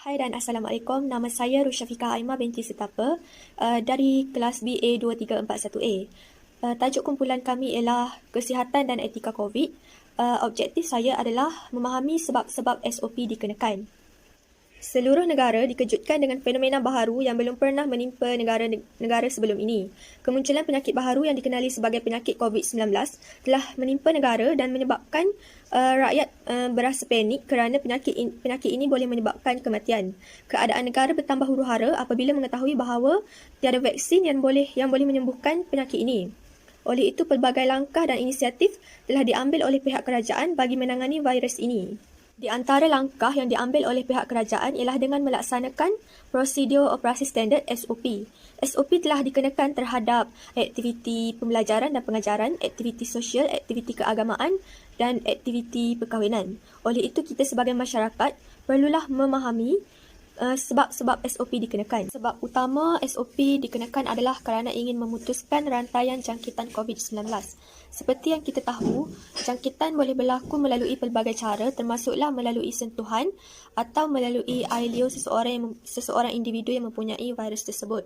Hai dan Assalamualaikum. Nama saya Rusyafiqah Aimah binti Setapa dari kelas BA2341A. Tajuk kumpulan kami ialah Kesihatan dan Etika COVID. Objektif saya adalah memahami sebab-sebab SOP dikenakan. Seluruh negara dikejutkan dengan fenomena baharu yang belum pernah menimpa negara sebelum ini. Kemunculan penyakit baharu yang dikenali sebagai penyakit COVID-19 telah menimpa negara dan menyebabkan rakyat berasa panik kerana penyakit ini boleh menyebabkan kematian. Keadaan negara bertambah huru-hara apabila mengetahui bahawa tiada vaksin yang boleh menyembuhkan penyakit ini. Oleh itu, pelbagai langkah dan inisiatif telah diambil oleh pihak kerajaan bagi menangani virus ini. Di antara langkah yang diambil oleh pihak kerajaan ialah dengan melaksanakan prosedur operasi standard SOP. SOP telah dikenakan terhadap aktiviti pembelajaran dan pengajaran, aktiviti sosial, aktiviti keagamaan dan aktiviti perkahwinan. Oleh itu, kita sebagai masyarakat perlulah memahami sebab-sebab SOP dikenakan. Sebab utama SOP dikenakan adalah kerana ingin memutuskan rantaian jangkitan COVID-19. Seperti yang kita tahu, jangkitan boleh berlaku melalui pelbagai cara termasuklah melalui sentuhan atau melalui air liur seseorang individu yang mempunyai virus tersebut.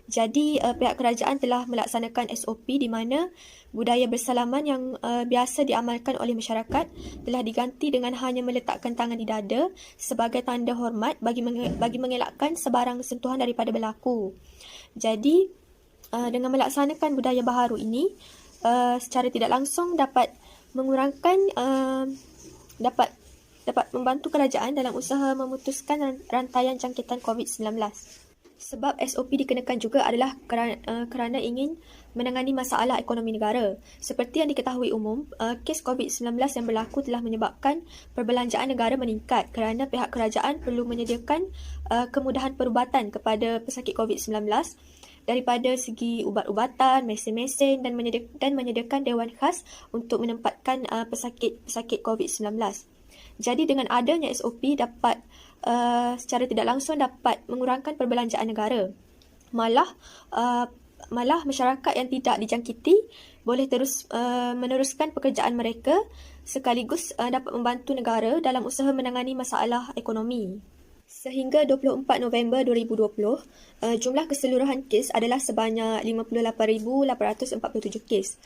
Jadi, pihak kerajaan telah melaksanakan SOP di mana budaya bersalaman yang biasa diamalkan oleh masyarakat telah diganti dengan hanya meletakkan tangan di dada sebagai tanda hormat bagi mengelakkan sebarang sentuhan daripada berlaku. Jadi, dengan melaksanakan budaya baharu ini, secara tidak langsung dapat mengurangkan dapat membantu kerajaan dalam usaha memutuskan rantaian jangkitan COVID-19. Sebab SOP dikenakan juga adalah kerana ingin menangani masalah ekonomi negara. Seperti yang diketahui umum, kes COVID-19 yang berlaku telah menyebabkan perbelanjaan negara meningkat kerana pihak kerajaan perlu menyediakan kemudahan perubatan kepada pesakit COVID-19 daripada segi ubat-ubatan, mesin-mesin dan menyediakan dewan khas untuk menempatkan pesakit COVID-19. Jadi dengan adanya SOP secara tidak langsung dapat mengurangkan perbelanjaan negara. Malah masyarakat yang tidak dijangkiti boleh terus meneruskan pekerjaan mereka sekaligus dapat membantu negara dalam usaha menangani masalah ekonomi. Sehingga 24 November 2020, jumlah keseluruhan kes adalah sebanyak 58,847 kes.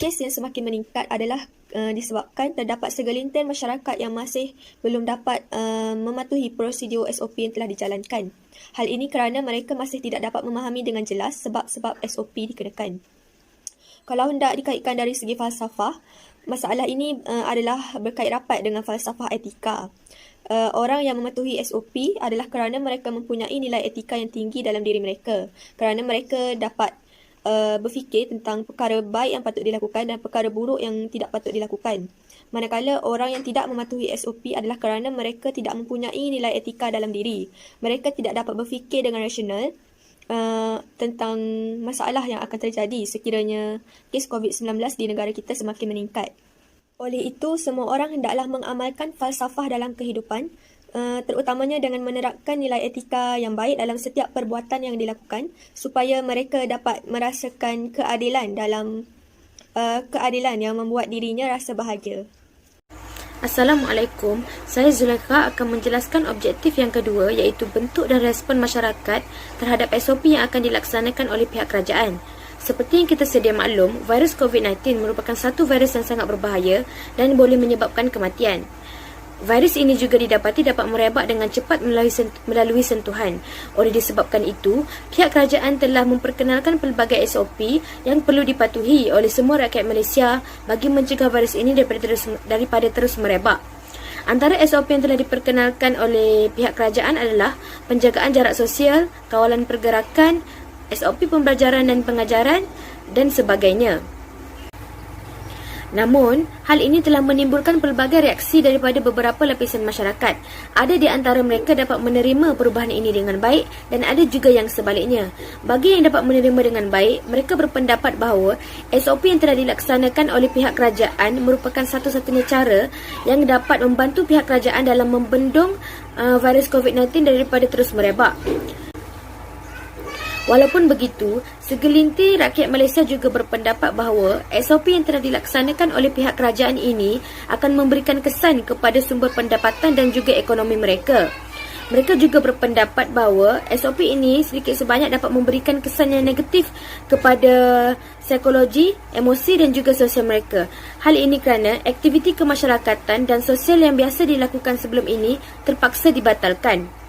Kes yang semakin meningkat adalah disebabkan terdapat segelintir masyarakat yang masih belum dapat mematuhi prosedur SOP yang telah dijalankan. Hal ini kerana mereka masih tidak dapat memahami dengan jelas sebab-sebab SOP dikenakan. Kalau hendak dikaitkan dari segi falsafah, masalah ini adalah berkait rapat dengan falsafah etika. Orang yang mematuhi SOP adalah kerana mereka mempunyai nilai etika yang tinggi dalam diri mereka. Kerana mereka dapat berfikir tentang perkara baik yang patut dilakukan dan perkara buruk yang tidak patut dilakukan. Manakala orang yang tidak mematuhi SOP adalah kerana mereka tidak mempunyai nilai etika dalam diri. Mereka tidak dapat berfikir dengan rasional tentang masalah yang akan terjadi sekiranya kes COVID-19 di negara kita semakin meningkat. Oleh itu, semua orang hendaklah mengamalkan falsafah dalam kehidupan, terutamanya dengan menerapkan nilai etika yang baik dalam setiap perbuatan yang dilakukan supaya mereka dapat merasakan keadilan yang membuat dirinya rasa bahagia. Assalamualaikum, saya Zulaikha akan menjelaskan objektif yang kedua iaitu bentuk dan respon masyarakat terhadap SOP yang akan dilaksanakan oleh pihak kerajaan. Seperti yang kita sedia maklum, virus COVID-19 merupakan satu virus yang sangat berbahaya dan boleh menyebabkan kematian. Virus ini juga didapati dapat merebak dengan cepat melalui sentuhan. Oleh disebabkan itu, pihak kerajaan telah memperkenalkan pelbagai SOP yang perlu dipatuhi oleh semua rakyat Malaysia bagi mencegah virus ini daripada terus merebak. Antara SOP yang telah diperkenalkan oleh pihak kerajaan adalah penjagaan jarak sosial, kawalan pergerakan, SOP pembelajaran dan pengajaran dan sebagainya. Namun, hal ini telah menimbulkan pelbagai reaksi daripada beberapa lapisan masyarakat. Ada di antara mereka dapat menerima perubahan ini dengan baik dan ada juga yang sebaliknya. Bagi yang dapat menerima dengan baik, mereka berpendapat bahawa SOP yang telah dilaksanakan oleh pihak kerajaan merupakan satu-satunya cara yang dapat membantu pihak kerajaan dalam membendung virus COVID-19 daripada terus merebak. Walaupun begitu, segelintir rakyat Malaysia juga berpendapat bahawa SOP yang telah dilaksanakan oleh pihak kerajaan ini akan memberikan kesan kepada sumber pendapatan dan juga ekonomi mereka. Mereka juga berpendapat bahawa SOP ini sedikit sebanyak dapat memberikan kesan yang negatif kepada psikologi, emosi dan juga sosial mereka. Hal ini kerana aktiviti kemasyarakatan dan sosial yang biasa dilakukan sebelum ini terpaksa dibatalkan.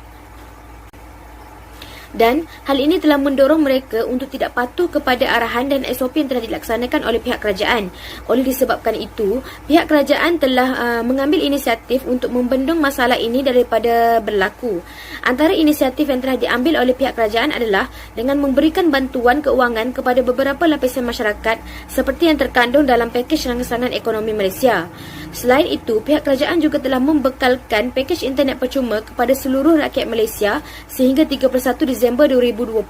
Dan hal ini telah mendorong mereka untuk tidak patuh kepada arahan dan SOP yang telah dilaksanakan oleh pihak kerajaan. Oleh disebabkan itu, pihak kerajaan telah mengambil inisiatif untuk membendung masalah ini daripada berlaku. Antara inisiatif yang telah diambil oleh pihak kerajaan adalah dengan memberikan bantuan keuangan kepada beberapa lapisan masyarakat seperti yang terkandung dalam pakej rangsangan ekonomi Malaysia. Selain itu, pihak kerajaan juga telah membekalkan pakej internet percuma kepada seluruh rakyat Malaysia sehingga 31 Disember 2020.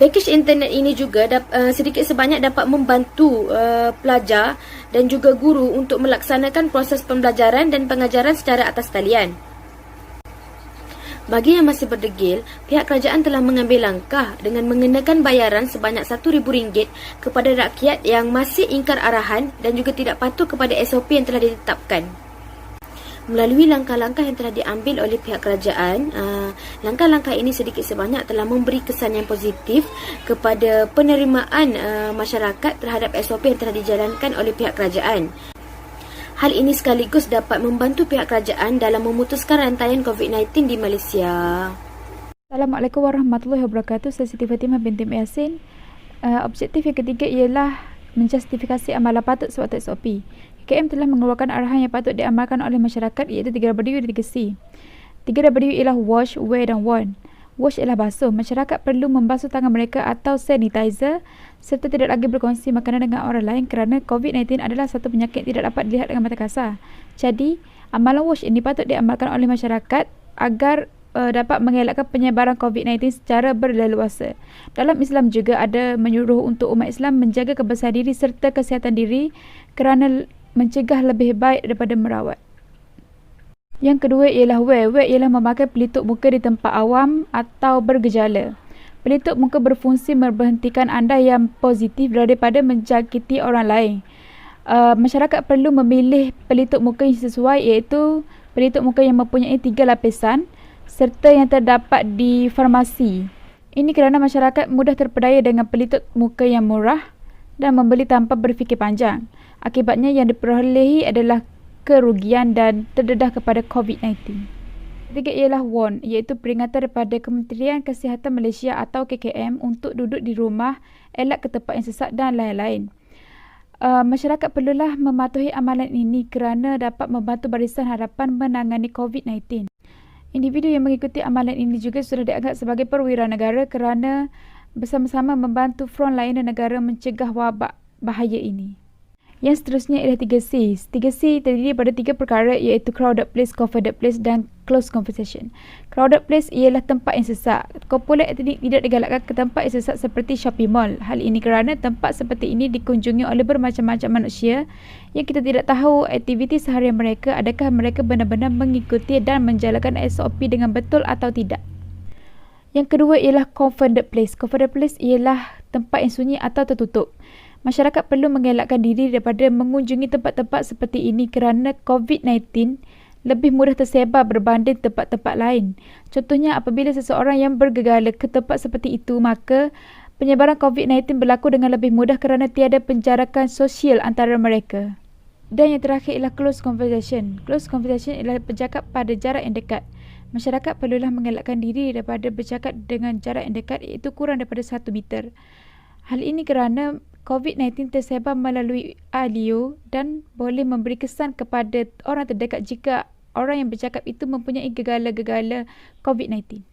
Pakej internet ini juga sedikit sebanyak dapat membantu pelajar dan juga guru untuk melaksanakan proses pembelajaran dan pengajaran secara atas talian. Bagi yang masih berdegil, pihak kerajaan telah mengambil langkah dengan mengenakan bayaran sebanyak RM1,000 kepada rakyat yang masih ingkar arahan dan juga tidak patuh kepada SOP yang telah ditetapkan. Melalui langkah-langkah yang telah diambil oleh pihak kerajaan, langkah-langkah ini sedikit sebanyak telah memberi kesan yang positif kepada penerimaan masyarakat terhadap SOP yang telah dijalankan oleh pihak kerajaan. Hal ini sekaligus dapat membantu pihak kerajaan dalam memutuskan rantaian COVID-19 di Malaysia. Assalamualaikum warahmatullahi wabarakatuh. Saya Siti Fatimah binti Yasin. Objektif yang ketiga ialah menjustifikasi amalan patut sewaktu SOP. KKM telah mengeluarkan arahan yang patut diamalkan oleh masyarakat iaitu 3W dan 3C. 3W ialah wash, wear dan warn. Wash ialah basuh. Masyarakat perlu membasuh tangan mereka atau sanitizer serta tidak lagi berkongsi makanan dengan orang lain kerana COVID-19 adalah satu penyakit yang tidak dapat dilihat dengan mata kasar. Jadi, amalan wash ini patut diamalkan oleh masyarakat agar dapat mengelakkan penyebaran COVID-19 secara berleluasa. Dalam Islam juga ada menyuruh untuk umat Islam menjaga kebersihan diri serta kesihatan diri kerana mencegah lebih baik daripada merawat. Yang kedua ialah wear. Wear ialah memakai pelitup muka di tempat awam atau bergejala. Pelitup muka berfungsi memberhentikan anda yang positif daripada menjangkiti orang lain. Masyarakat perlu memilih pelitup muka yang sesuai iaitu pelitup muka yang mempunyai 3 lapisan serta yang terdapat di farmasi. Ini kerana masyarakat mudah terpedaya dengan pelitup muka yang murah dan membeli tanpa berfikir panjang. Akibatnya yang diperolehi adalah kerugian dan terdedah kepada COVID-19. Ketiga ialah warn, iaitu peringatan daripada Kementerian Kesihatan Malaysia atau KKM untuk duduk di rumah, elak ke tempat yang sesak dan lain-lain. Masyarakat perlulah mematuhi amalan ini kerana dapat membantu Barisan Harapan menangani COVID-19. Individu yang mengikuti amalan ini juga sudah dianggap sebagai perwira negara kerana bersama-sama membantu frontliner negara mencegah wabak bahaya ini. Yang seterusnya ialah 3C. 3C terdiri daripada 3 perkara iaitu crowded place, confined place dan close conversation. Crowded place ialah tempat yang sesak. Kumpulan etnik tidak digalakkan ke tempat yang sesak seperti shopping mall. Hal ini kerana tempat seperti ini dikunjungi oleh bermacam-macam manusia yang kita tidak tahu aktiviti seharian mereka, adakah mereka benar-benar mengikuti dan menjalankan SOP dengan betul atau tidak. Yang kedua ialah confined place. Confined place ialah tempat yang sunyi atau tertutup. Masyarakat perlu mengelakkan diri daripada mengunjungi tempat-tempat seperti ini kerana COVID-19 lebih mudah tersebar berbanding tempat-tempat lain. Contohnya, apabila seseorang yang bergegala ke tempat seperti itu, maka penyebaran COVID-19 berlaku dengan lebih mudah kerana tiada penjarakan sosial antara mereka. Dan yang terakhir ialah close conversation. Close conversation ialah bercakap pada jarak yang dekat. Masyarakat perlulah mengelakkan diri daripada bercakap dengan jarak yang dekat iaitu kurang daripada 1 meter. Hal ini kerana COVID-19 tersebar melalui audio dan boleh memberi kesan kepada orang terdekat jika orang yang bercakap itu mempunyai gegala-gegala COVID-19.